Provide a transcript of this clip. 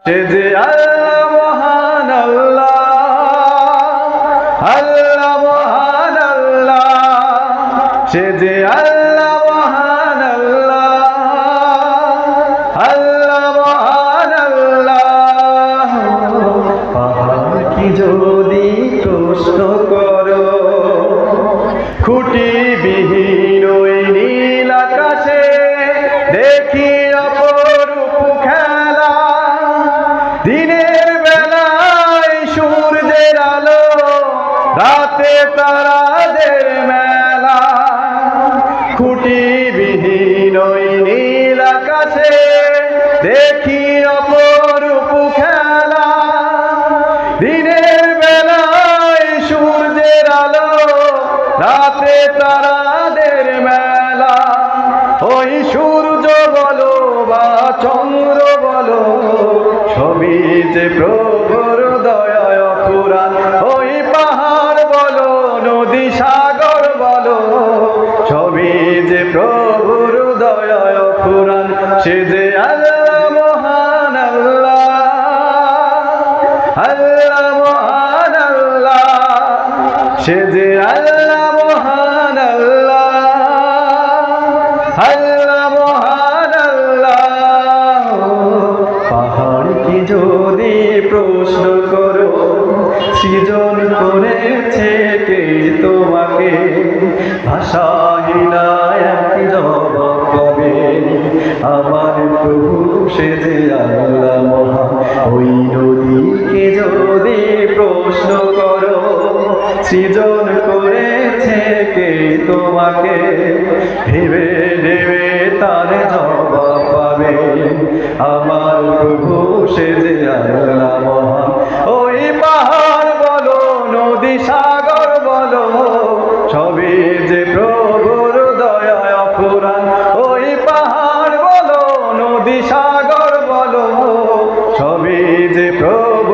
সে যে আল্লাহ মহান আল্লাহ, আল্লাহ মহান আল্লাহ, সে যে আল্লাহ মহান আল্লাহ, আল্লাহ মহান আল্লাহ। পাহাড় কি যদি প্রশ্ন করো, খুঁটিবিহীন ওই নীল আকাশে দেখি অপরূপ খেলা। দিনের বেলায় সূর্যের আলো, রাতে তারাদের মেলা। খুঁটিবিহীন ওই নীল আকাশে দেখি অপরূপ খেলা। দিনের বেলায় সূর্যের আলো, রাতে তারাদের মেলা। ওই সূর্য বলো বা চন্দ্র বলো, সবই যে প্রভুর দয়ায় অফুরান। ওই পাহাড় বলো নদী সাগর বলো, সবই যে প্রভুর দয়ায় অফুরান। সে যে আল্লাহ মহান আল্লাহ, আল্লাহ মহান আল্লাহ, সে যে আল্লাহ মহান আল্লাহ, আল্লাহ মহান আল্লাহ। পাহাড় কি যদি প্রশ্ন করো, সৃজন করেছে কে তোমাকে? ভাষাহীনা এক জবাব পাবে, আমার প্রভু সে যে আল্লাহ মহান। ওই নদীকে যদি প্রশ্ন করো, সৃজন করেছে কে তোমাকে? ভেবে দেবে তার জবাব পাবে, আমার প্রভু সে যে আল্লাহ মহান। ওই পাহাড় বলো নদী সাগর বলো, সবই যে প্রভুর দয়ায় অফুরান। ওই পাহাড় বলো নদী সাগর বলো, সবই যে প্রভু